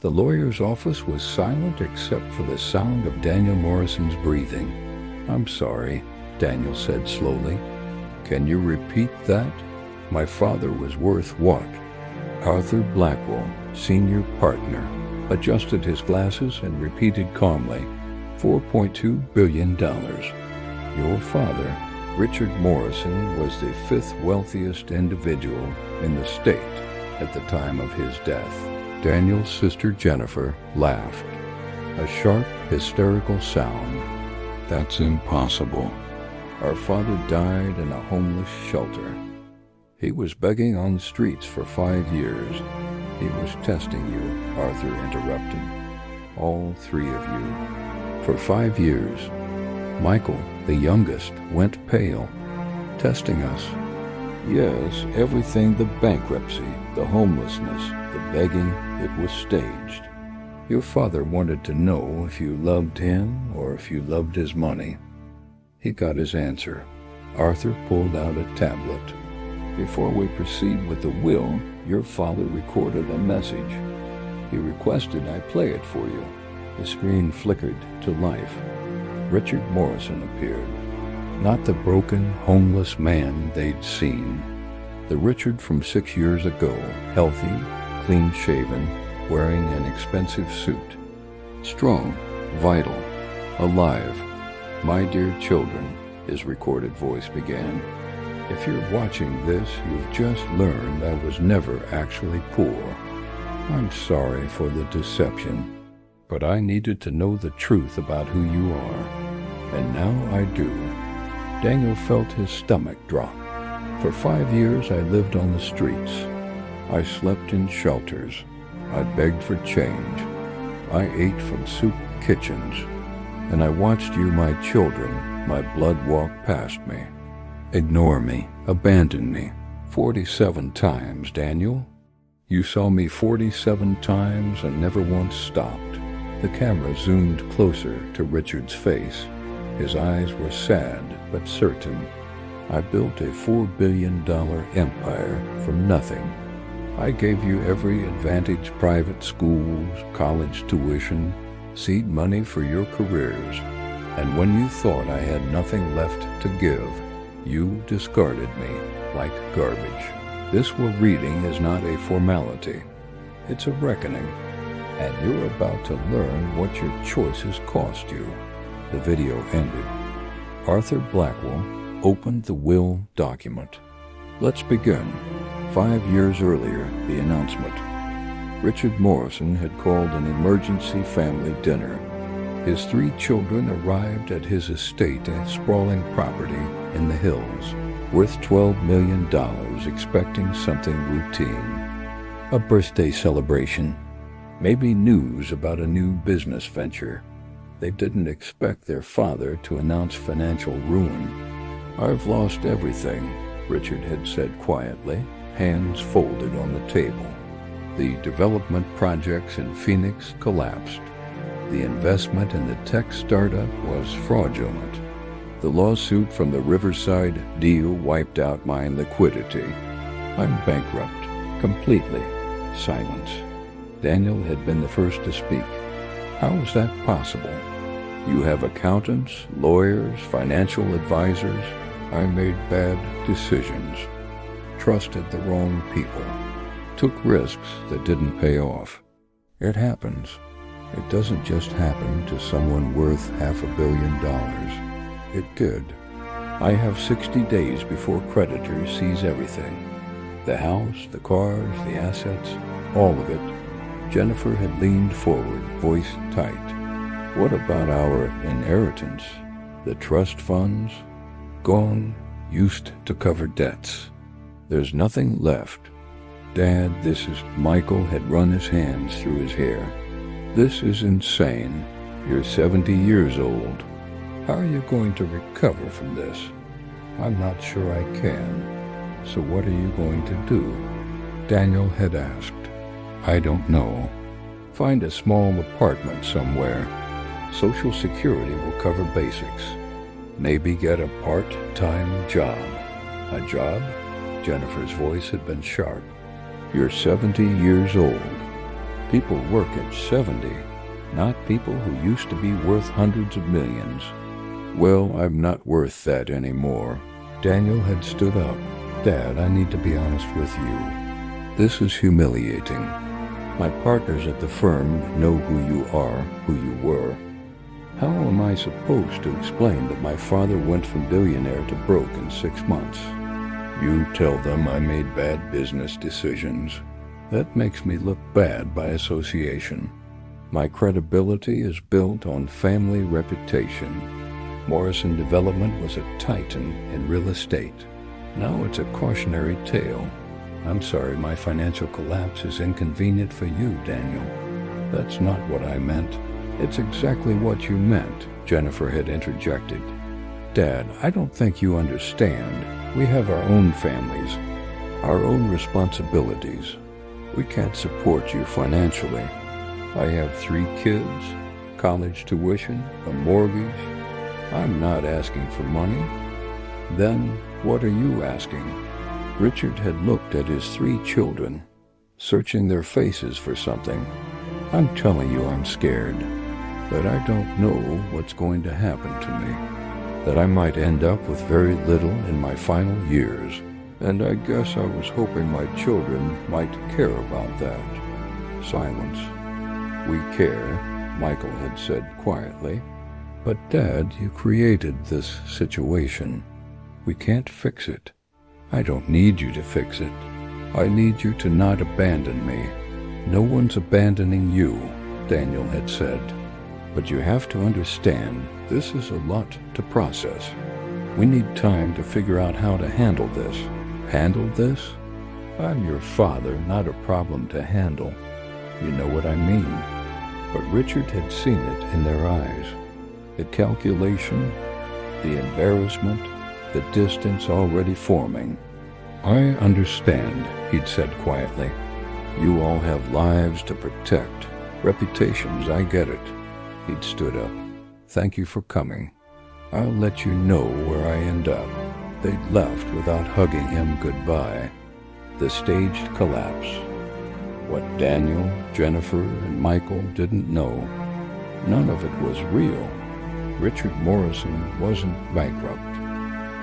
The lawyer's office was silent except for the sound of Daniel Morrison's breathing. "I'm sorry," Daniel said slowly. "Can you repeat that?" "My father was worth what?" Arthur Blackwell, senior partner, adjusted his glasses and repeated calmly, $4.2 billion. Your father, Richard Morrison, was the fifth wealthiest individual in the state at the time of his death. Daniel's sister Jennifer laughed, a sharp, hysterical sound. "That's impossible. Our father died in a homeless shelter. He was begging on the streets for 5 years. He was testing you," Arthur interrupted. "All three of you. For 5 years. Michael, the youngest, went pale. Testing us. Yes, everything, the bankruptcy, the homelessness, the begging, it was staged. Your father wanted to know if you loved him or if you loved his money. He got his answer." Arthur pulled out a tablet. "Before we proceed with the will, your father recorded a message. He requested I play it for you." The screen flickered to life. Richard Morrison appeared. Not the broken, homeless man they'd seen. The Richard from 6 years ago, healthy, clean-shaven, wearing an expensive suit. Strong, vital, alive. "My dear children," his recorded voice began, "if you're watching this, you've just learned I was never actually poor. I'm sorry for the deception, but I needed to know the truth about who you are. And now I do." Daniel felt his stomach drop. "For 5 years I lived on the streets. I slept in shelters. I begged for change. I ate from soup kitchens. And I watched you, my children, my blood walk past me. Ignore me, abandon me. 47 times, Daniel. You saw me 47 times and never once stopped." The camera zoomed closer to Richard's face. His eyes were sad but certain. "I built a $4 billion empire from nothing. I gave you every advantage: private schools, college tuition, seed money for your careers. And when you thought I had nothing left to give, you discarded me like garbage. This we're reading is not a formality. It's a reckoning. And you're about to learn what your choices cost you." The video ended. Arthur Blackwell opened the will document. Let's begin. 5 years earlier, the announcement. Richard Morrison had called an emergency family dinner. His 3 children arrived at his estate, a sprawling property in the hills, worth $12 million, expecting something routine. A birthday celebration. Maybe news about a new business venture. They didn't expect their father to announce financial ruin. "I've lost everything," Richard had said quietly, hands folded on the table. The development projects in Phoenix collapsed. The investment in the tech startup was fraudulent. The lawsuit from the Riverside deal wiped out my liquidity. I'm bankrupt, completely. Silence. Daniel had been the first to speak. "How is that possible? You have accountants, lawyers, financial advisors. I made bad decisions. Trusted the wrong people. Took risks that didn't pay off. It happens. It doesn't just happen to someone worth $500 million. It did. I have 60 days before creditors seize everything. The house, the cars, the assets, all of it." Jennifer had leaned forward, voice tight. "What about our inheritance? The trust funds? Gone, used to cover debts. There's nothing left. Dad, this is..." Michael had run his hands through his hair. "This is insane. You're 70 years old. How are you going to recover from this?" "I'm not sure I can." "So what are you going to do?" Daniel had asked. "I don't know. Find a small apartment somewhere. Social Security will cover basics. Maybe get a part-time job." "A job?" Jennifer's voice had been sharp. "You're 70 years old. People work at 70, not people who used to be worth hundreds of millions. Well, I'm not worth that anymore. Daniel had stood up. Dad, I need to be honest with you. This is humiliating. My partners at the firm know who you are, who you were. How am I supposed to explain that my father went from billionaire to broke in 6 months? You tell them I made bad business decisions. That makes me look bad by association. My credibility is built on family reputation. Morrison Development was a titan in real estate. Now it's a cautionary tale. I'm sorry my financial collapse is inconvenient for you, Daniel. That's not what I meant. It's exactly what you meant, Jennifer had interjected. Dad, I don't think you understand. We have our own families, our own responsibilities. We can't support you financially. I have 3 kids, college tuition, a mortgage. I'm not asking for money. Then what are you asking? Richard had looked at his 3 children, searching their faces for something. I'm telling you I'm scared, that I don't know what's going to happen to me, that I might end up with very little in my final years, and I guess I was hoping my children might care about that. Silence. We care, Michael had said quietly. But Dad, you created this situation. We can't fix it. I don't need you to fix it. I need you to not abandon me. No one's abandoning you, Daniel had said. But you have to understand, this is a lot to process. We need time to figure out how to handle this. Handle this? I'm your father, not a problem to handle. You know what I mean. But Richard had seen it in their eyes. The calculation, the embarrassment, the distance already forming. I understand, he'd said quietly. You all have lives to protect, reputations, I get it. He'd stood up. Thank you for coming. I'll let you know where I end up. They'd left without hugging him goodbye. The staged collapse. What Daniel, Jennifer, and Michael didn't know, none of it was real. Richard Morrison wasn't bankrupt.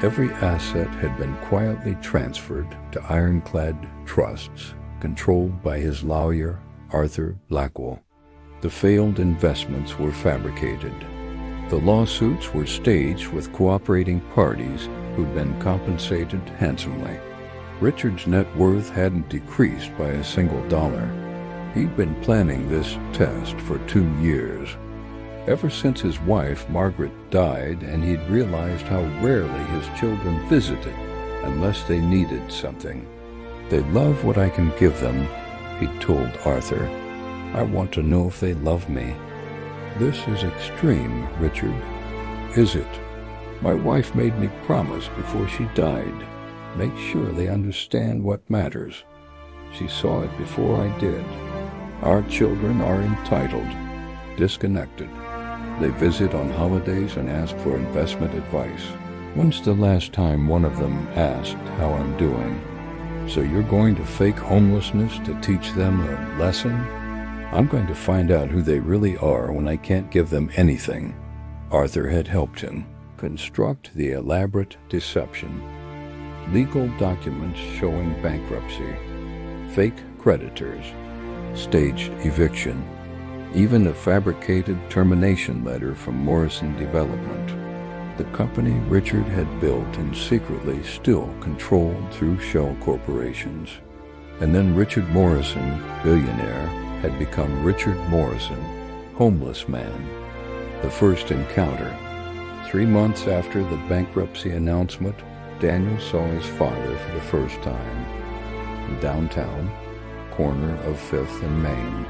Every asset had been quietly transferred to ironclad trusts, controlled by his lawyer, Arthur Blackwell. The failed investments were fabricated. The lawsuits were staged with cooperating parties who'd been compensated handsomely. Richard's net worth hadn't decreased by a single dollar. He'd been planning this test for 2 years. Ever since his wife, Margaret, died, and he'd realized how rarely his children visited unless they needed something. They love what I can give them, he'd told Arthur. I want to know if they love me. This is extreme, Richard. Is it? My wife made me promise before she died. Make sure they understand what matters. She saw it before I did. Our children are entitled, disconnected. They visit on holidays and ask for investment advice. When's the last time one of them asked how I'm doing? So you're going to fake homelessness to teach them a lesson? I'm going to find out who they really are when I can't give them anything. Arthur had helped him construct the elaborate deception. Legal documents showing bankruptcy, fake creditors, staged eviction, even a fabricated termination letter from Morrison Development. The company Richard had built and secretly still controlled through shell corporations. And then Richard Morrison, billionaire, had become Richard Morrison, homeless man. The first encounter. 3 months after the bankruptcy announcement, Daniel saw his father for the first time. In downtown, corner of 5th and Main.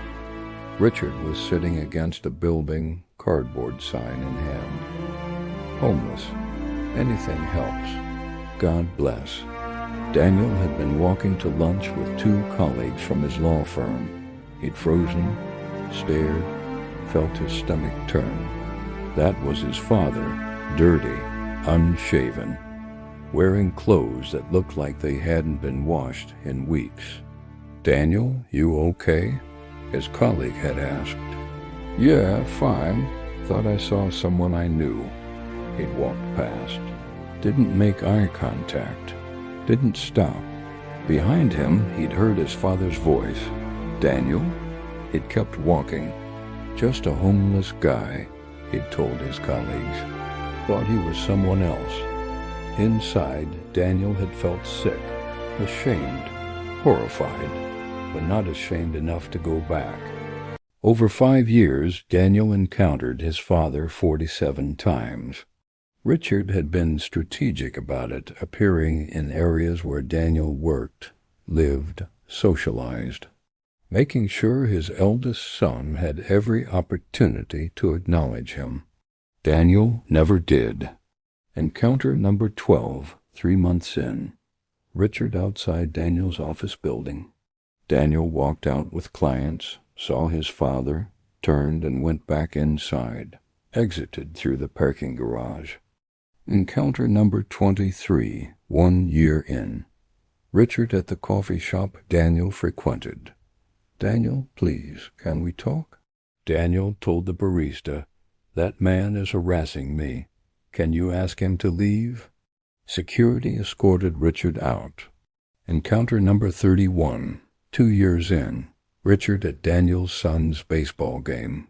Richard was sitting against a building, cardboard sign in hand. Homeless. Anything helps. God bless. Daniel had been walking to lunch with 2 colleagues from his law firm. He'd frozen, stared, felt his stomach turn. That was his father, dirty, unshaven, wearing clothes that looked like they hadn't been washed in weeks. Daniel, you okay? his colleague had asked. "Yeah, fine. Thought I saw someone I knew." He'd walked past. Didn't make eye contact. Didn't stop. Behind him, he'd heard his father's voice. "Daniel?" He'd kept walking. "Just a homeless guy," he'd told his colleagues. Thought he was someone else. Inside, Daniel had felt sick, ashamed, horrified, but not ashamed enough to go back. Over 5 years, Daniel encountered his father 47 times. Richard had been strategic about it, appearing in areas where Daniel worked, lived, socialized, making sure his eldest son had every opportunity to acknowledge him. Daniel never did. Encounter number 12, 3 months in. Richard outside Daniel's office building. Daniel walked out with clients, saw his father, turned and went back inside, exited through the parking garage. Encounter number 23, 1 year in. Richard at the coffee shop Daniel frequented. "Daniel, please, can we talk?" Daniel told the barista, "That man is harassing me. Can you ask him to leave?" Security escorted Richard out. Encounter number 31, 2 years in. Richard at Daniel's son's baseball game.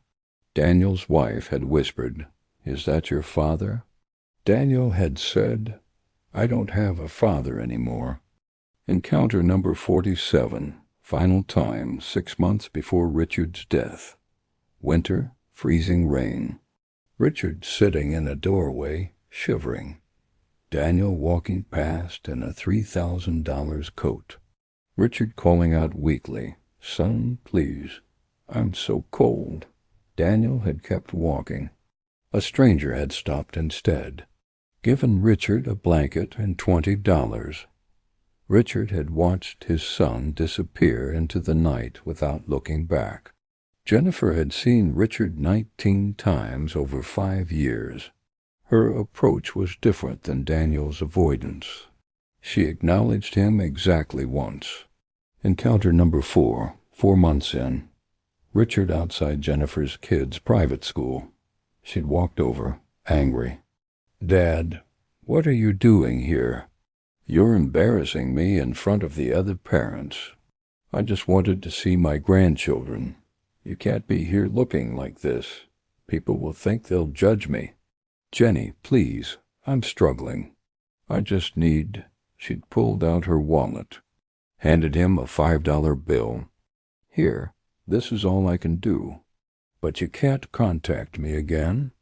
Daniel's wife had whispered, "Is that your father?" Daniel had said, "I don't have a father anymore." Encounter number 47, final time, 6 months before Richard's death. Winter, freezing rain. Richard sitting in a doorway, shivering. Daniel walking past in a $3,000 coat. Richard calling out weakly, "Son, please, I'm so cold." Daniel had kept walking. A stranger had stopped instead, given Richard a blanket and $20. Richard had watched his son disappear into the night without looking back. Jennifer had seen Richard 19 times over 5 years. Her approach was different than Daniel's avoidance. She acknowledged him exactly once. Encounter number 4, 4 months in. Richard outside Jennifer's kids' private school. She'd walked over, angry. "Dad, what are you doing here? You're embarrassing me in front of the other parents. I just wanted to see my grandchildren. You can't be here looking like this. People will think they'll judge me. Jenny, please, I'm struggling. I just need—" She'd pulled out her wallet, handed him a $5 bill. "Here, this is all I can do. But you can't contact me again.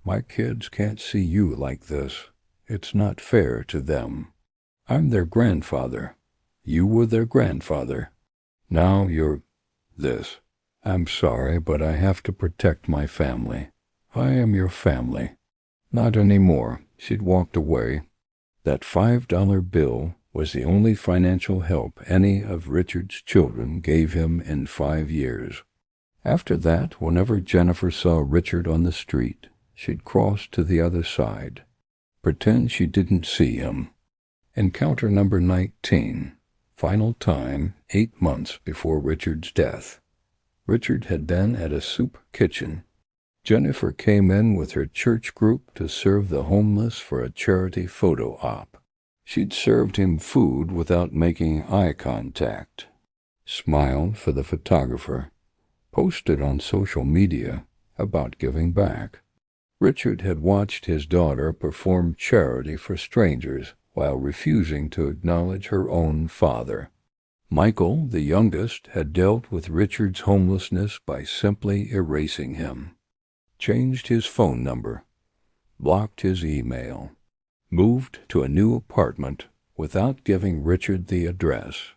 My kids can't see you like this. It's not fair to them. I'm their grandfather. You were their grandfather. Now you're this. I'm sorry, but I have to protect my family. I am your family." Not anymore. She'd walked away. That $5 bill was the only financial help any of Richard's children gave him in 5 years. After that, whenever Jennifer saw Richard on the street, she'd cross to the other side, pretend she didn't see him. Encounter number 19, final time, 8 months before Richard's death. Richard had been at a soup kitchen. Jennifer came in with her church group to serve the homeless for a charity photo op. She'd served him food without making eye contact, smiled for the photographer, posted on social media about giving back. Richard had watched his daughter perform charity for strangers while refusing to acknowledge her own father. Michael, the youngest, had dealt with Richard's homelessness by simply erasing him. Changed his phone number, blocked his email, moved to a new apartment without giving Richard the address.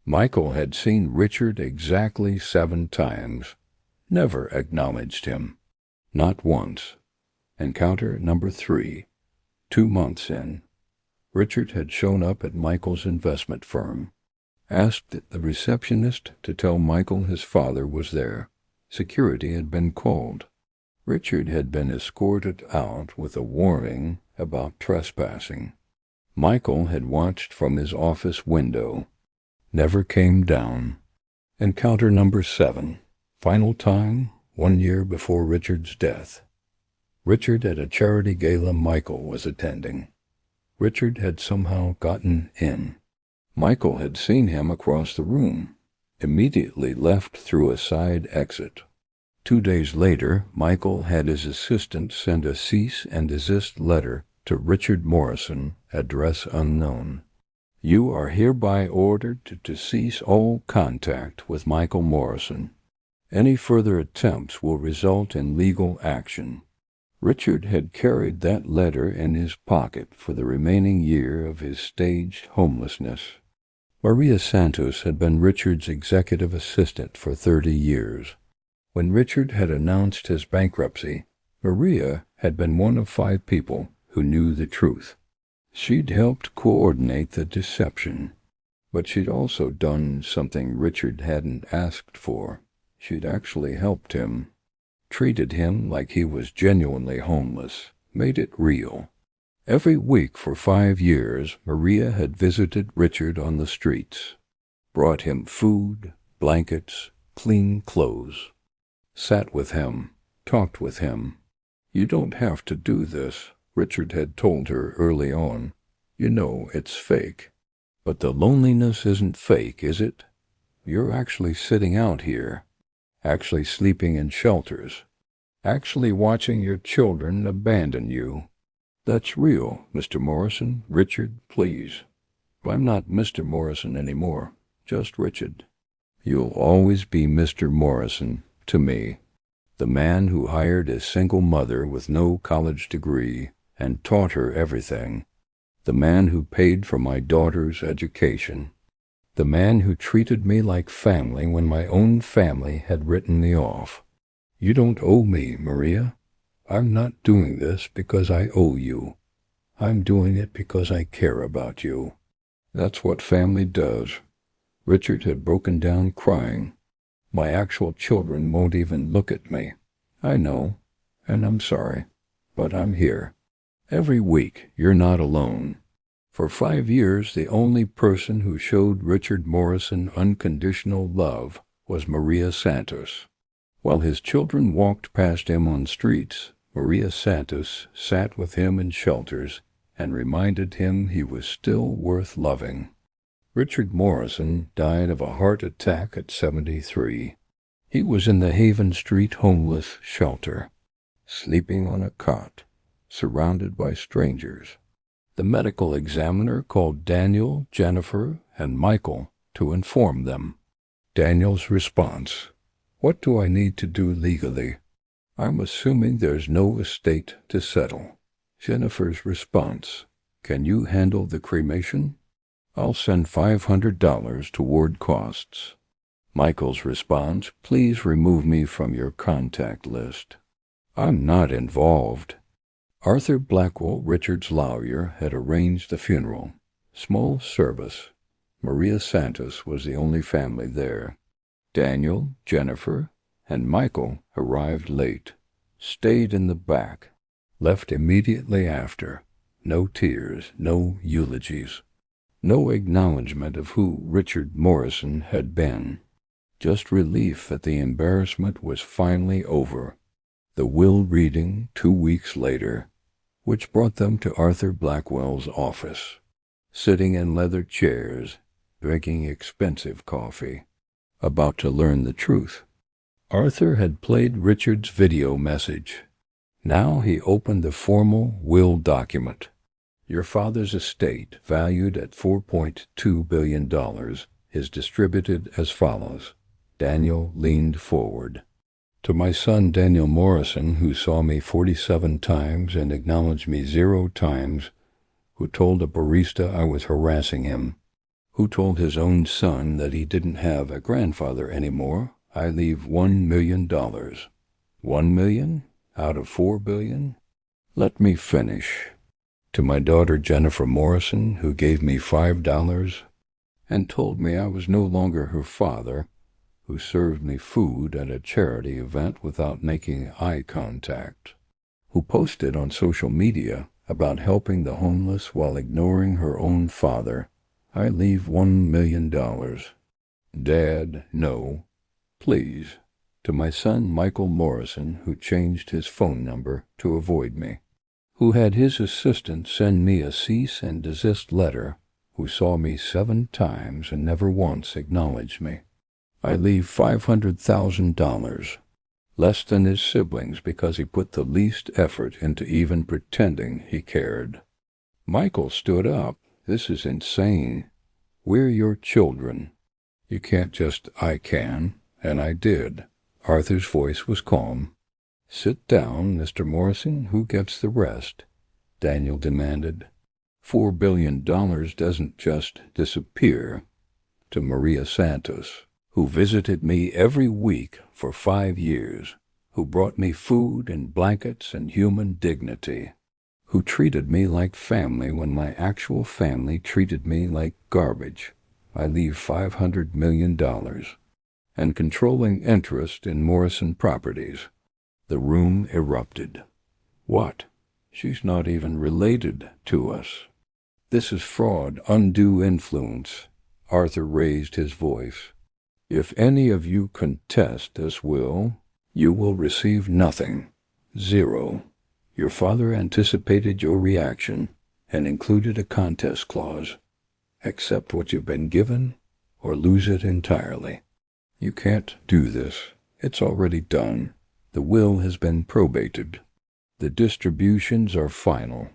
Michael had seen Richard exactly 7 times, never acknowledged him, not once. Encounter number 3, 2 months in. Richard had shown up at Michael's investment firm, asked the receptionist to tell Michael his father was there. Security had been called. Richard had been escorted out with a warning about trespassing. Michael had watched from his office window, never came down. Encounter number 7, Final time, 1 year before Richard's death. Richard at a charity gala Michael was attending. Richard had somehow gotten in. Michael had seen him across the room, immediately left through a side exit. 2 days later, Michael had his assistant send a cease and desist letter to Richard Morrison, address unknown. You are hereby ordered to cease all contact with Michael Morrison. Any further attempts will result in legal action. Richard had carried that letter in his pocket for the remaining year of his staged homelessness. Maria Santos had been Richard's executive assistant for 30 years. When Richard had announced his bankruptcy, Maria had been one of 5 people who knew the truth. She'd helped coordinate the deception, but she'd also done something Richard hadn't asked for. She'd actually helped him, treated him like he was genuinely homeless, made it real. Every week for 5 years, Maria had visited Richard on the streets, brought him food, blankets, clean clothes, sat with him, talked with him. You don't have to do this, Richard had told her early on. You know it's fake. But the loneliness isn't fake, is it? You're actually sitting out here, actually sleeping in shelters, actually watching your children abandon you. That's real, Mr. Morrison. Richard, please. I'm not Mr. Morrison anymore, just Richard. You'll always be Mr. Morrison to me, the man who hired a single mother with no college degree and taught her everything, the man who paid for my daughter's education, the man who treated me like family when my own family had written me off. You don't owe me, Maria. I'm not doing this because I owe you. I'm doing it because I care about you. That's what family does. Richard had broken down crying. My actual children won't even look at me. I know, and I'm sorry, but I'm here. Every week, you're not alone. For 5 years, the only person who showed Richard Morrison unconditional love was Maria Santos. While his children walked past him on streets, Maria Santos sat with him in shelters and reminded him he was still worth loving. Richard Morrison died of a heart attack at 73. He was in the Haven Street homeless shelter, sleeping on a cot, surrounded by strangers. The medical examiner called Daniel, Jennifer, and Michael to inform them. Daniel's response: What do I need to do legally? I'm assuming there's no estate to settle. Jennifer's response: Can you handle the cremation? I'll send $500 toward costs. Michael's response: Please remove me from your contact list. I'm not involved. Arthur Blackwell, Richard's lawyer, had arranged the funeral. Small service. Maria Santos was the only family there. Daniel, Jennifer, and Michael arrived late, stayed in the back, left immediately after. No tears, no eulogies, no acknowledgement of who Richard Morrison had been. Just relief that the embarrassment was finally over. The will reading 2 weeks later, which brought them to Arthur Blackwell's office, sitting in leather chairs, drinking expensive coffee, about to learn the truth. Arthur had played Richard's video message. Now he opened the formal will document. Your father's estate, valued at $4.2 billion, is distributed as follows. Daniel leaned forward. To my son Daniel Morrison, who saw me 47 times and acknowledged me 0 times, who told a barista I was harassing him, who told his own son that he didn't have a grandfather anymore, I leave $1 million. $1 million out of $4 billion? Let me finish. To my daughter Jennifer Morrison, who gave me $5 and told me I was no longer her father, who served me food at a charity event without making eye contact, who posted on social media about helping the homeless while ignoring her own father, I leave $1 million. Dad, no. Please, To my son Michael Morrison, who changed his phone number to avoid me, who had his assistant send me a cease and desist letter, who saw me 7 times and never once acknowledged me. I leave $500,000, less than his siblings, because he put the least effort into even pretending he cared. Michael stood up. This is insane. We're your children. You can't just, I can, and I did. Arthur's voice was calm. Sit down, Mr. Morrison. Who gets the rest? Daniel demanded. $4 billion doesn't just disappear. To Maria Santos, who visited me every week for 5 years, who brought me food and blankets and human dignity, who treated me like family when my actual family treated me like garbage. I leave $500 million and controlling interest in Morrison Properties. The room erupted. What? She's not even related to us. This is fraud, undue influence. Arthur raised his voice. If any of you contest this will, you will receive nothing. 0. Your father anticipated your reaction and included a contest clause. Accept what you've been given or lose it entirely. You can't do this. It's already done. The will has been probated. The distributions are final.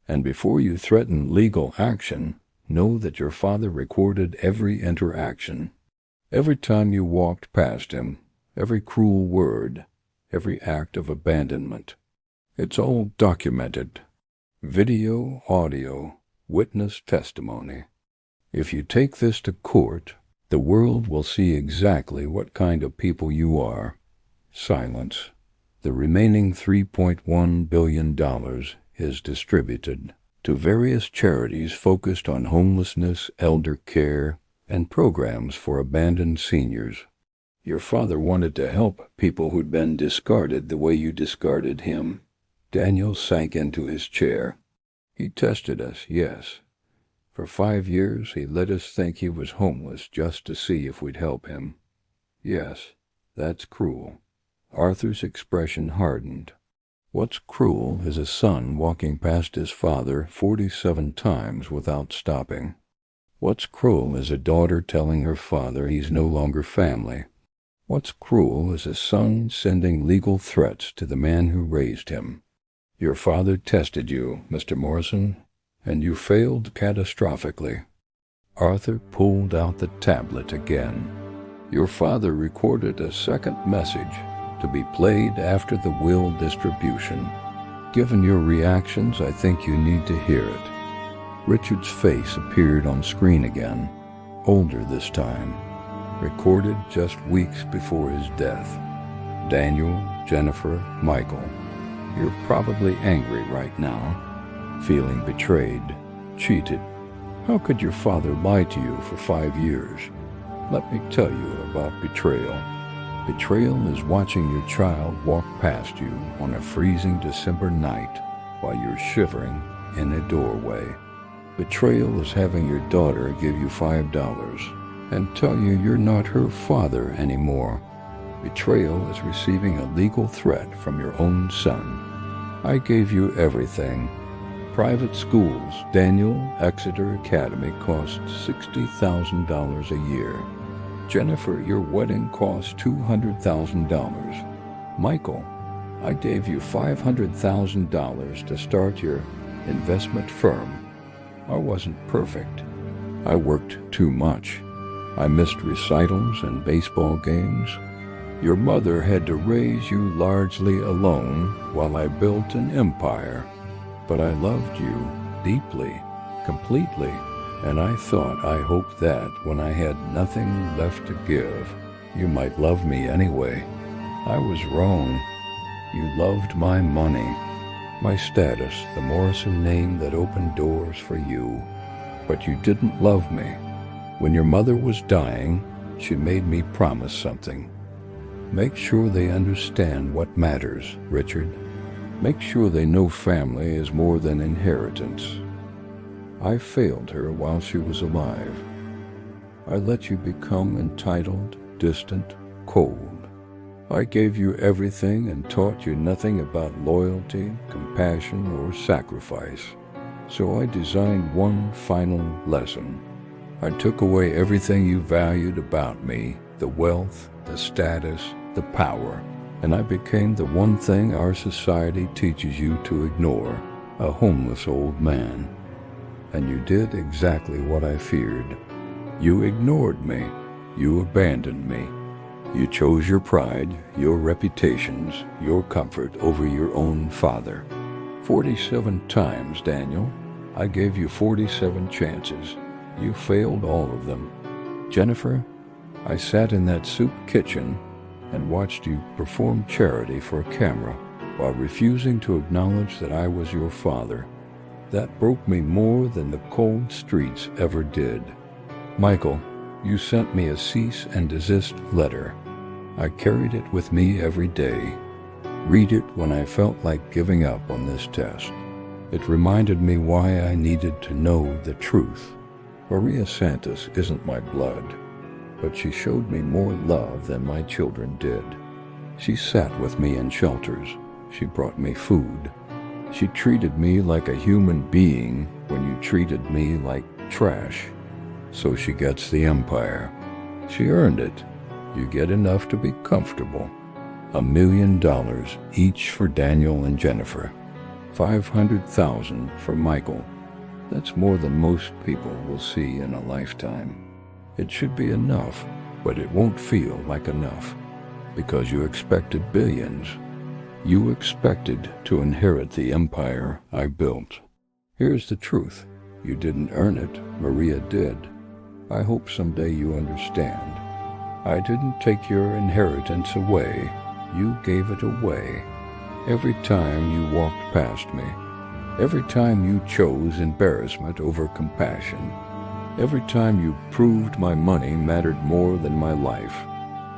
And before you threaten legal action, know that your father recorded every interaction. Every time you walked past him, every cruel word, every act of abandonment. It's all documented. Video, audio, witness testimony. If you take this to court, the world will see exactly what kind of people you are. Silence. The remaining $3.1 billion is distributed to various charities focused on homelessness, elder care, and programs for abandoned seniors. Your father wanted to help people who'd been discarded the way you discarded him. Daniel sank into his chair. He tested us, yes. For 5 years, he let us think he was homeless just to see if we'd help him. Yes, that's cruel. Arthur's expression hardened. What's cruel is a son walking past his father 47 times without stopping. What's cruel is a daughter telling her father he's no longer family. What's cruel is a son sending legal threats to the man who raised him. Your father tested you, Mr. Morrison, and you failed catastrophically. Arthur pulled out the tablet again. Your father recorded a second message to be played after the will distribution. Given your reactions, I think you need to hear it. Richard's face appeared on screen again, older this time, recorded just weeks before his death. Daniel, Jennifer, Michael, you're probably angry right now, feeling betrayed, cheated. How could your father lie to you for 5 years? Let me tell you about betrayal. Betrayal is watching your child walk past you on a freezing December night while you're shivering in a doorway. Betrayal is having your daughter give you $5 and tell you you're not her father anymore. Betrayal is receiving a legal threat from your own son. I gave you everything. Private schools, Daniel Exeter Academy costs $60,000 a year. Jennifer, your wedding cost $200,000. Michael, I gave you $500,000 to start your investment firm. I wasn't perfect. I worked too much. I missed recitals and baseball games. Your mother had to raise you largely alone while I built an empire. But I loved you deeply, completely, and I hoped that when I had nothing left to give, you might love me anyway. I was wrong. You loved my money, my status, the Morrison name that opened doors for you. But you didn't love me. When your mother was dying, she made me promise something. Make sure they understand what matters, Richard. Make sure they know family is more than inheritance. I failed her while she was alive. I let you become entitled, distant, cold. I gave you everything and taught you nothing about loyalty, compassion, or sacrifice. So I designed one final lesson. I took away everything you valued about me, the wealth, the status, the power, and I became the one thing our society teaches you to ignore, a homeless old man. And you did exactly what I feared. You ignored me. You abandoned me. You chose your pride, your reputations, your comfort over your own father. 47 times, Daniel. I gave you 47 chances. You failed all of them. Jennifer, I sat in that soup kitchen and watched you perform charity for a camera while refusing to acknowledge that I was your father. That broke me more than the cold streets ever did. Michael, you sent me a cease and desist letter. I carried it with me every day. Read it when I felt like giving up on this test. It reminded me why I needed to know the truth. Maria Santos isn't my blood, but she showed me more love than my children did. She sat with me in shelters. She brought me food. She treated me like a human being when you treated me like trash. So she gets the empire. She earned it. You get enough to be comfortable. $1 million each for Daniel and Jennifer. $500,000 for Michael. That's more than most people will see in a lifetime. It should be enough, but it won't feel like enough, because you expected billions. You expected to inherit the empire I built. Here's the truth. You didn't earn it. Maria did. I hope someday you understand. I didn't take your inheritance away. You gave it away. Every time you walked past me. Every time you chose embarrassment over compassion. Every time you proved my money mattered more than my life.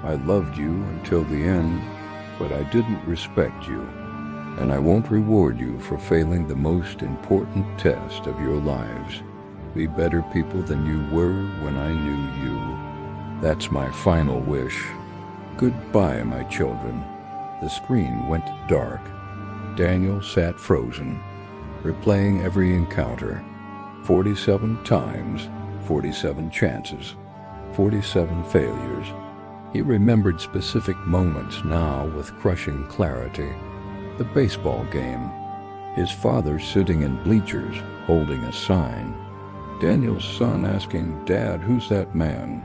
I loved you until the end, but I didn't respect you. And I won't reward you for failing the most important test of your lives. Be better people than you were when I knew you. That's my final wish. Goodbye, my children. The screen went dark. Daniel sat frozen, replaying every encounter. 47 times, 47 chances, 47 failures. He remembered specific moments now with crushing clarity. The baseball game. His father sitting in bleachers, holding a sign. Daniel's son asking, "Dad, who's that man?"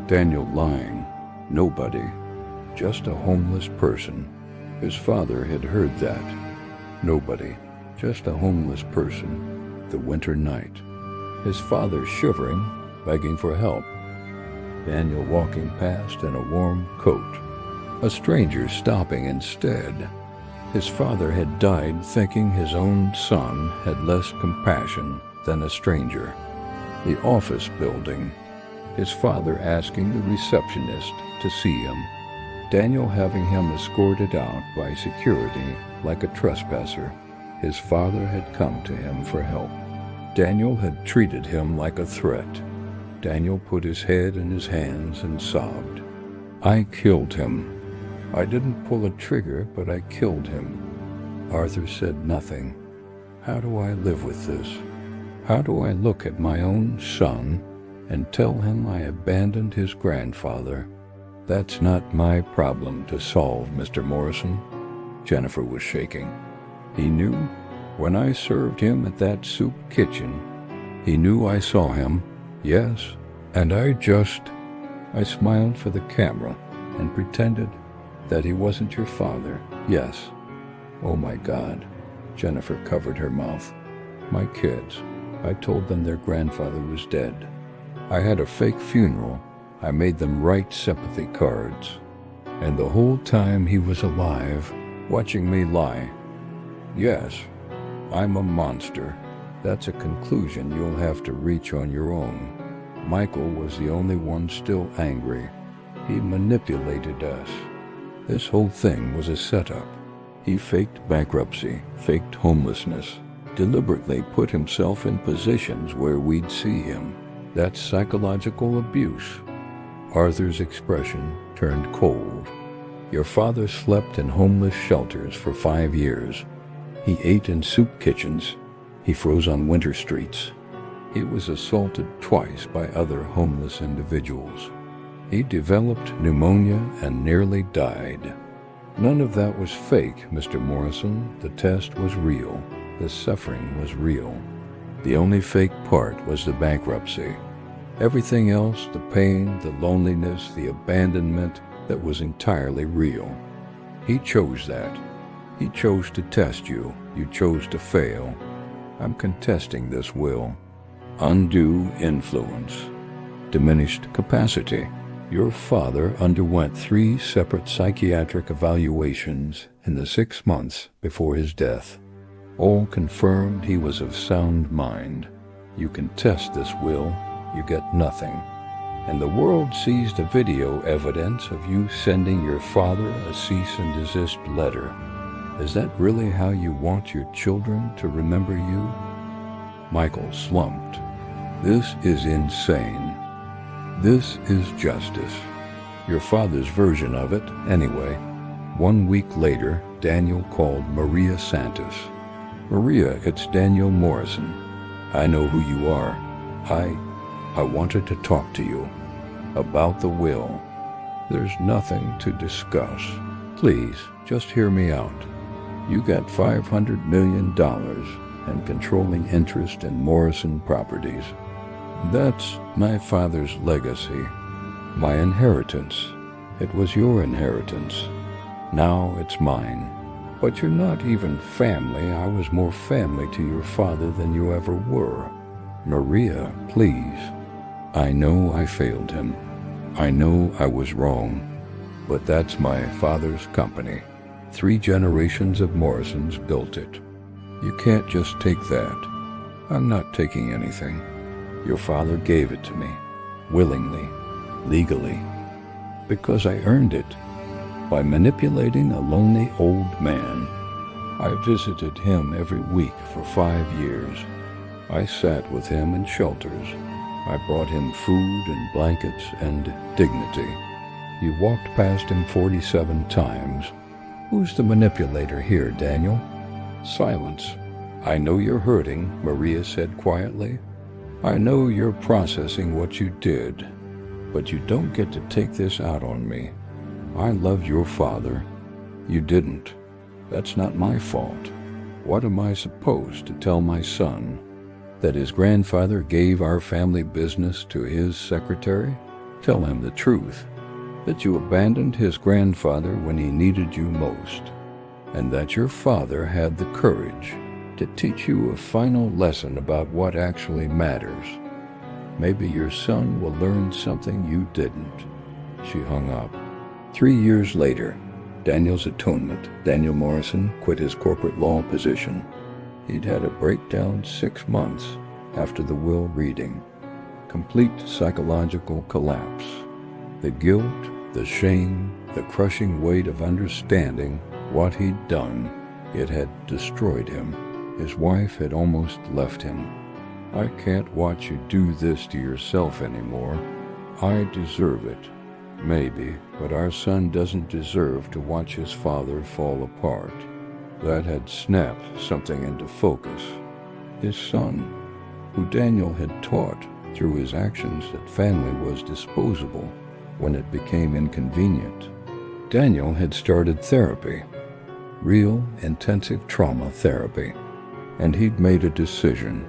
Daniel lying. Nobody. Just a homeless person. His father had heard that. Nobody. Just a homeless person. The winter night. His father shivering, begging for help. Daniel walking past in a warm coat. A stranger stopping instead. His father had died thinking his own son had less compassion than a stranger. The office building. His father asking the receptionist to see him. Daniel having him escorted out by security like a trespasser. His father had come to him for help. Daniel had treated him like a threat. Daniel put his head in his hands and sobbed. I killed him. I didn't pull a trigger, but I killed him. Arthur said nothing. How do I live with this? How do I look at my own son and tell him I abandoned his grandfather? That's not my problem to solve, Mr. Morrison. Jennifer was shaking. He knew when I served him at that soup kitchen. He knew I saw him, yes, and I smiled for the camera and pretended that he wasn't your father, yes. Oh my God. Jennifer covered her mouth. My kids. I told them their grandfather was dead. I had a fake funeral. I made them write sympathy cards. And the whole time he was alive, watching me lie. Yes, I'm a monster. That's a conclusion you'll have to reach on your own. Michael was the only one still angry. He manipulated us. This whole thing was a setup. He faked bankruptcy, faked homelessness, deliberately put himself in positions where we'd see him. That's psychological abuse. Arthur's expression turned cold. Your father slept in homeless shelters for 5 years. He ate in soup kitchens. He froze on winter streets. He was assaulted twice by other homeless individuals. He developed pneumonia and nearly died. None of that was fake, Mr. Morrison. The test was real. The suffering was real. The only fake part was the bankruptcy. Everything else, the pain, the loneliness, the abandonment, that was entirely real. He chose that. He chose to test you. You chose to fail. I'm contesting this will. Undue influence. Diminished capacity. Your father underwent 3 separate psychiatric evaluations in the 6 months before his death. All confirmed he was of sound mind. You contest this will, you get nothing. And the world sees the video evidence of you sending your father a cease and desist letter. Is that really how you want your children to remember you? Michael slumped. This is insane. This is justice. Your father's version of it, anyway. 1 week later, Daniel called Maria Santos. Maria, it's Daniel Morrison. I know who you are. I wanted to talk to you about the will. There's nothing to discuss. Please, just hear me out. You got $500 million and controlling interest in Morrison Properties. That's my father's legacy, my inheritance. It was your inheritance. Now it's mine. But you're not even family. I was more family to your father than you ever were. Maria, please. I know I failed him. I know I was wrong. But that's my father's company. 3 generations of Morrisons built it. You can't just take that. I'm not taking anything. Your father gave it to me, willingly, legally, because I earned it by manipulating a lonely old man. I visited him every week for 5 years. I sat with him in shelters. I brought him food and blankets and dignity. You walked past him 47 times. Who's the manipulator here, Daniel? Silence. I know you're hurting, Maria said quietly. I know you're processing what you did, but you don't get to take this out on me. I loved your father. You didn't. That's not my fault. What am I supposed to tell my son? That his grandfather gave our family business to his secretary? Tell him the truth. That you abandoned his grandfather when he needed you most, and that your father had the courage to teach you a final lesson about what actually matters. Maybe your son will learn something you didn't. She hung up. 3 years later, Daniel's atonement, Daniel Morrison quit his corporate law position. He'd had a breakdown 6 months after the will reading. Complete psychological collapse. The guilt, the shame, the crushing weight of understanding what he'd done, it had destroyed him. His wife had almost left him. I can't watch you do this to yourself anymore. I deserve it. Maybe, but our son doesn't deserve to watch his father fall apart. That had snapped something into focus. His son, who Daniel had taught through his actions that family was disposable when it became inconvenient. Daniel had started therapy, real intensive trauma therapy, and he'd made a decision.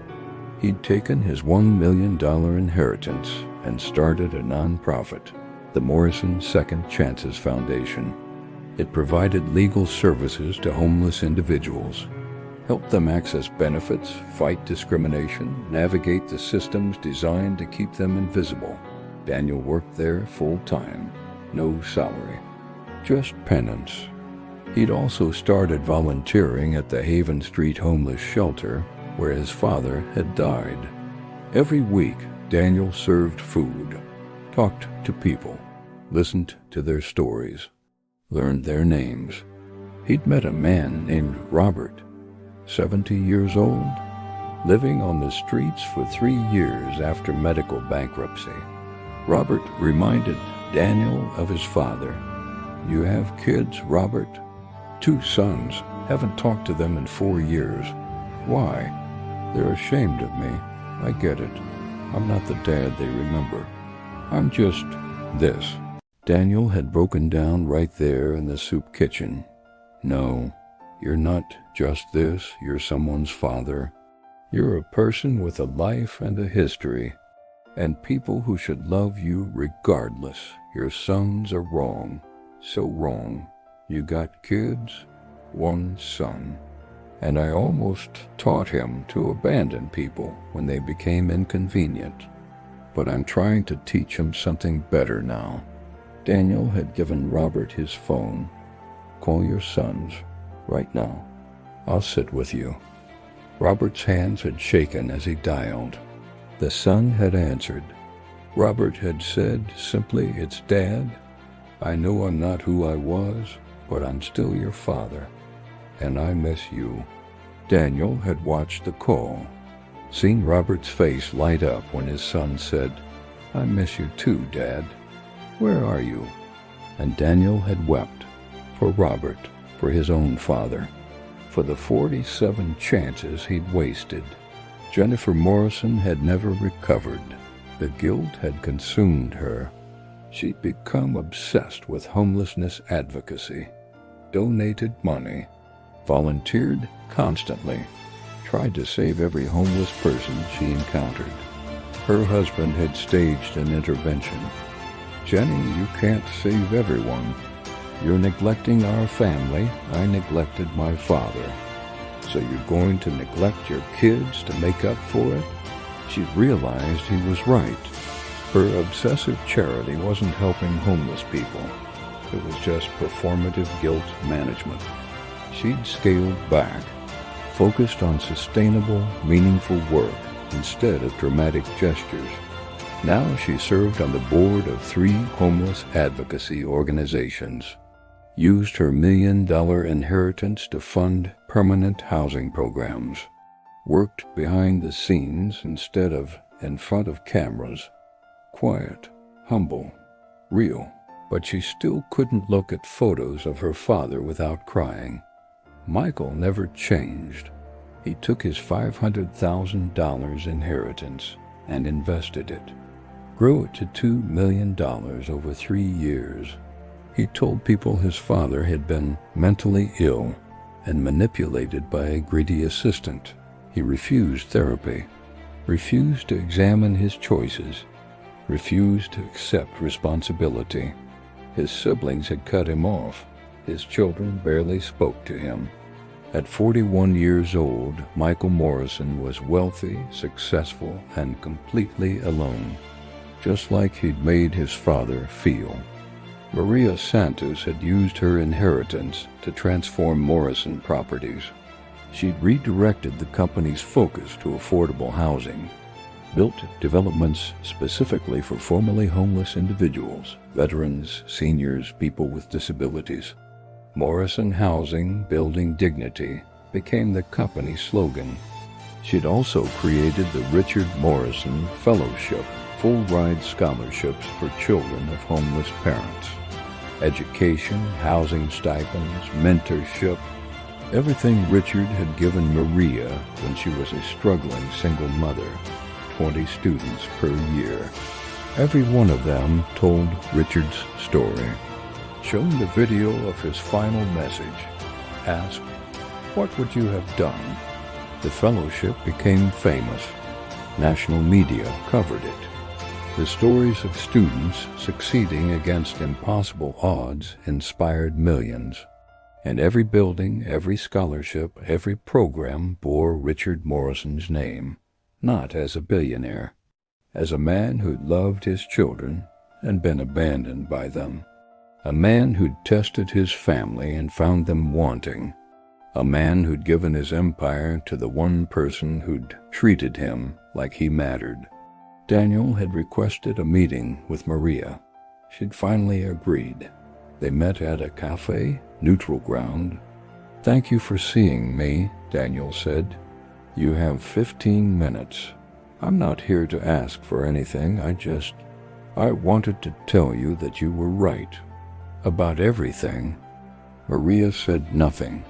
He'd taken his $1 million inheritance and started a nonprofit, the Morrison Second Chances Foundation. It provided legal services to homeless individuals, helped them access benefits, fight discrimination, navigate the systems designed to keep them invisible. Daniel worked there full-time, no salary, just penance. He'd also started volunteering at the Haven Street homeless shelter where his father had died. Every week, Daniel served food, talked to people, listened to their stories, learned their names. He'd met a man named Robert, 70 years old, living on the streets for 3 years after medical bankruptcy. Robert reminded Daniel of his father. You have kids, Robert? 2 sons. Haven't talked to them in 4 years. Why? They're ashamed of me. I get it. I'm not the dad they remember. I'm just this. Daniel had broken down right there in the soup kitchen. No, you're not just this. You're someone's father. You're a person with a life and a history, and people who should love you regardless. Your sons are wrong. So wrong. You got kids? 1 son. And I almost taught him to abandon people when they became inconvenient. But I'm trying to teach him something better now. Daniel had given Robert his phone. Call your sons right now. I'll sit with you. Robert's hands had shaken as he dialed. The son had answered. Robert had said simply, "It's Dad. I know I'm not who I was, but I'm still your father, and I miss you." Daniel had watched the call, seen Robert's face light up when his son said, "I miss you too, Dad. Where are you?" And Daniel had wept for Robert, for his own father, for the 47 chances he'd wasted. Jennifer Morrison had never recovered. The guilt had consumed her. She'd become obsessed with homelessness advocacy, donated money, volunteered constantly, tried to save every homeless person she encountered. Her husband had staged an intervention. "Jenny, you can't save everyone. You're neglecting our family. I neglected my father. So you're going to neglect your kids to make up for it?" She realized he was right. Her obsessive charity wasn't helping homeless people. It was just performative guilt management. She'd scaled back, focused on sustainable, meaningful work instead of dramatic gestures. Now she served on the board of 3 homeless advocacy organizations, used her $1 million inheritance to fund permanent housing programs, worked behind the scenes instead of in front of cameras. Quiet, humble, real. But she still couldn't look at photos of her father without crying. Michael never changed. He took his $500,000 inheritance and invested it, grew it to $2 million over 3 years. He told people his father had been mentally ill and manipulated by a greedy assistant. He refused therapy, refused to examine his choices, refused to accept responsibility. His siblings had cut him off. His children barely spoke to him. At 41 years old, Michael Morrison was wealthy, successful, and completely alone, just like he'd made his father feel. Maria Santos had used her inheritance to transform Morrison Properties. She'd redirected the company's focus to affordable housing, built developments specifically for formerly homeless individuals, veterans, seniors, people with disabilities. Morrison Housing, Building Dignity became the company's slogan. She'd also created the Richard Morrison Fellowship, full-ride scholarships for children of homeless parents. Education, housing stipends, mentorship, everything Richard had given Maria when she was a struggling single mother. 20 students per year. Every one of them told Richard's story. Shown the video of his final message, asked, "What would you have done?" The fellowship became famous. National media covered it. The stories of students succeeding against impossible odds inspired millions. And every building, every scholarship, every program bore Richard Morrison's name, not as a billionaire, as a man who'd loved his children and been abandoned by them, a man who'd tested his family and found them wanting, a man who'd given his empire to the one person who'd treated him like he mattered. Daniel had requested a meeting with Maria. She'd finally agreed. They met at a cafe, neutral ground. "Thank you for seeing me," Daniel said. "You have 15 minutes. I'm not here to ask for anything. I wanted to tell you that you were right. About everything. Maria said nothing.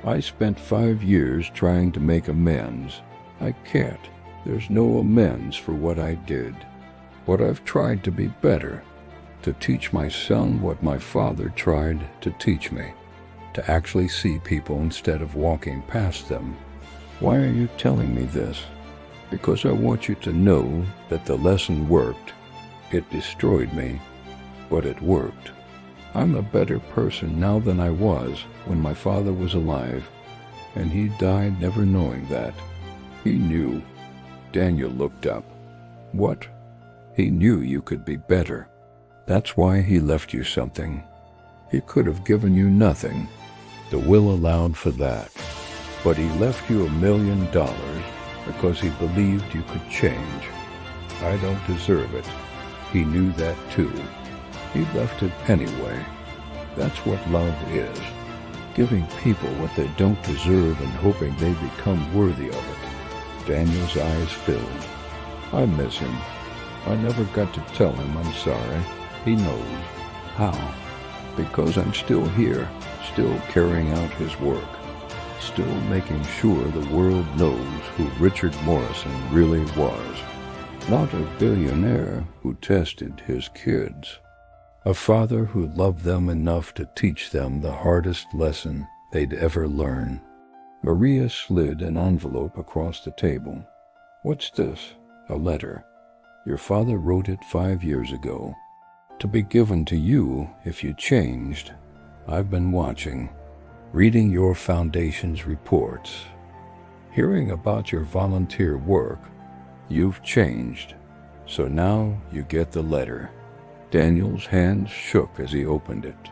I spent 5 years trying to make amends. I can't. There's no amends for what I did. But I've tried to be better, to teach my son what my father tried to teach me, to actually see people instead of walking past them. Why are you telling me this? Because I want you to know that the lesson worked. It destroyed me, but it worked. I'm a better person now than I was when my father was alive, and he died never knowing that. He knew. Daniel looked up. What? He knew you could be better. That's why he left you something. He could have given you nothing. The will allowed for that. But he left you $1 million because he believed you could change. I don't deserve it. He knew that too. He left it anyway. That's what love is. Giving people what they don't deserve and hoping they become worthy of it. Daniel's eyes filled. I miss him. I never got to tell him I'm sorry. He knows. How? Because I'm still here, still carrying out his work, still making sure the world knows who Richard Morrison really was. Not a billionaire who tested his kids. A father who loved them enough to teach them the hardest lesson they'd ever learn. Maria slid an envelope across the table. What's this? A letter. Your father wrote it 5 years ago. To be given to you if you changed. I've been watching, reading your foundation's reports, hearing about your volunteer work. You've changed. So now you get the letter. Daniel's hands shook as he opened it.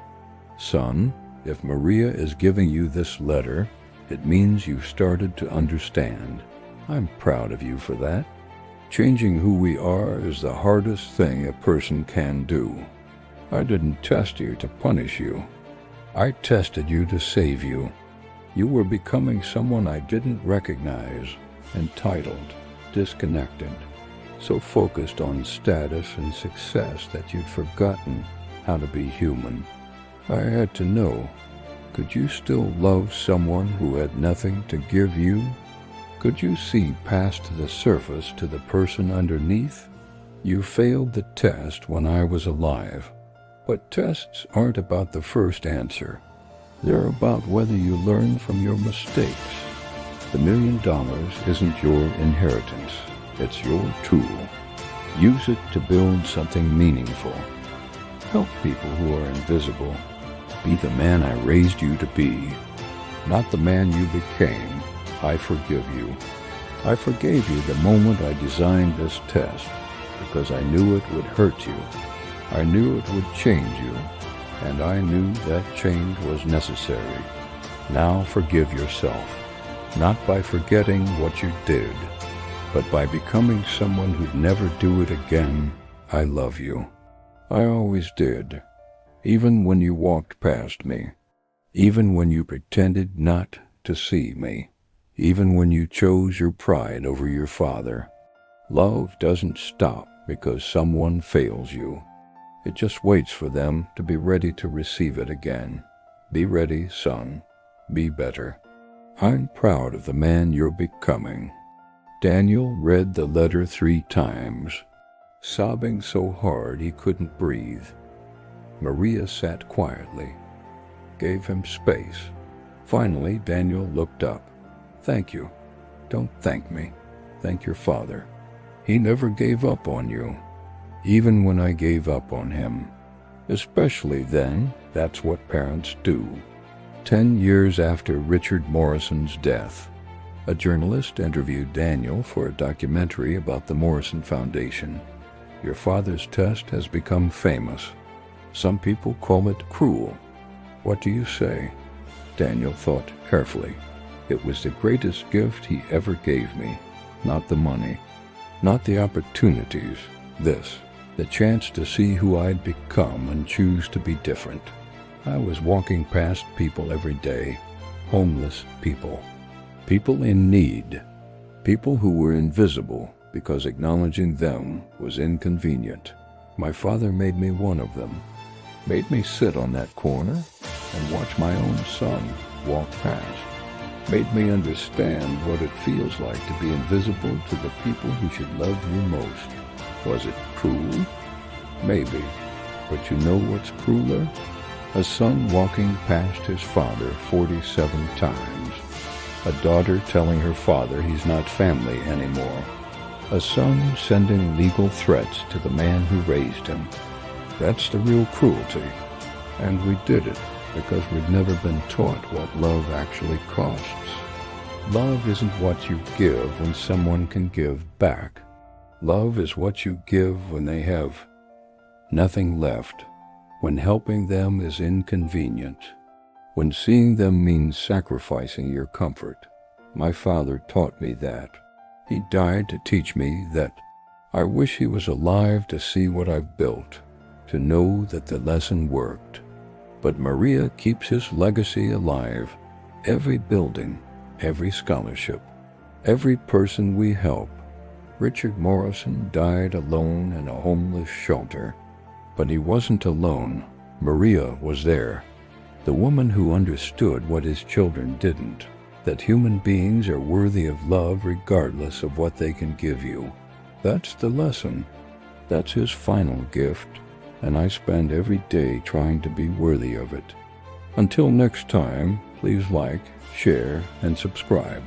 Son, if Maria is giving you this letter, it means you've started to understand. I'm proud of you for that. Changing who we are is the hardest thing a person can do. I didn't test you to punish you. I tested you to save you. You were becoming someone I didn't recognize, entitled, disconnected, so focused on status and success that you'd forgotten how to be human. I had to know, could you still love someone who had nothing to give you? Could you see past the surface to the person underneath? You failed the test when I was alive, but tests aren't about the first answer. They're about whether you learn from your mistakes. The $1 million isn't your inheritance. It's your tool. Use it to build something meaningful. Help people who are invisible. Be the man I raised you to be, not the man you became. I forgive you. I forgave you the moment I designed this test because I knew it would hurt you. I knew it would change you, and I knew that change was necessary. Now forgive yourself, not by forgetting what you did, but by becoming someone who'd never do it again. I love you. I always did, even when you walked past me, even when you pretended not to see me, even when you chose your pride over your father. Love doesn't stop because someone fails you. It just waits for them to be ready to receive it again. Be ready, son. Be better. I'm proud of the man you're becoming. Daniel read the letter 3 times, sobbing so hard he couldn't breathe. Maria sat quietly, gave him space. Finally, Daniel looked up. Thank you. Don't thank me. Thank your father. He never gave up on you, even when I gave up on him. Especially then, that's what parents do. 10 years after Richard Morrison's death, a journalist interviewed Daniel for a documentary about the Morrison Foundation. Your father's test has become famous. Some people call it cruel. What do you say? Daniel thought carefully. It was the greatest gift he ever gave me. Not the money, not the opportunities. This, the chance to see who I'd become and choose to be different. I was walking past people every day, homeless people, people in need, people who were invisible because acknowledging them was inconvenient. My father made me one of them. Made me sit on that corner and watch my own son walk past. Made me understand what it feels like to be invisible to the people who should love you most. Was it cruel? Maybe. But you know what's crueler? A son walking past his father 47 times. A daughter telling her father he's not family anymore. A son sending legal threats to the man who raised him. That's the real cruelty. And we did it because we'd never been taught what love actually costs. Love isn't what you give when someone can give back. Love is what you give when they have nothing left, when helping them is inconvenient, when seeing them means sacrificing your comfort. My father taught me that. He died to teach me that. I wish he was alive to see what I've built, to know that the lesson worked. But Maria keeps his legacy alive. Every building, every scholarship, every person we help. Richard Morrison died alone in a homeless shelter. But he wasn't alone. Maria was there. The woman who understood what his children didn't. That human beings are worthy of love regardless of what they can give you. That's the lesson. That's his final gift. And I spend every day trying to be worthy of it. Until next time, please like, share, and subscribe.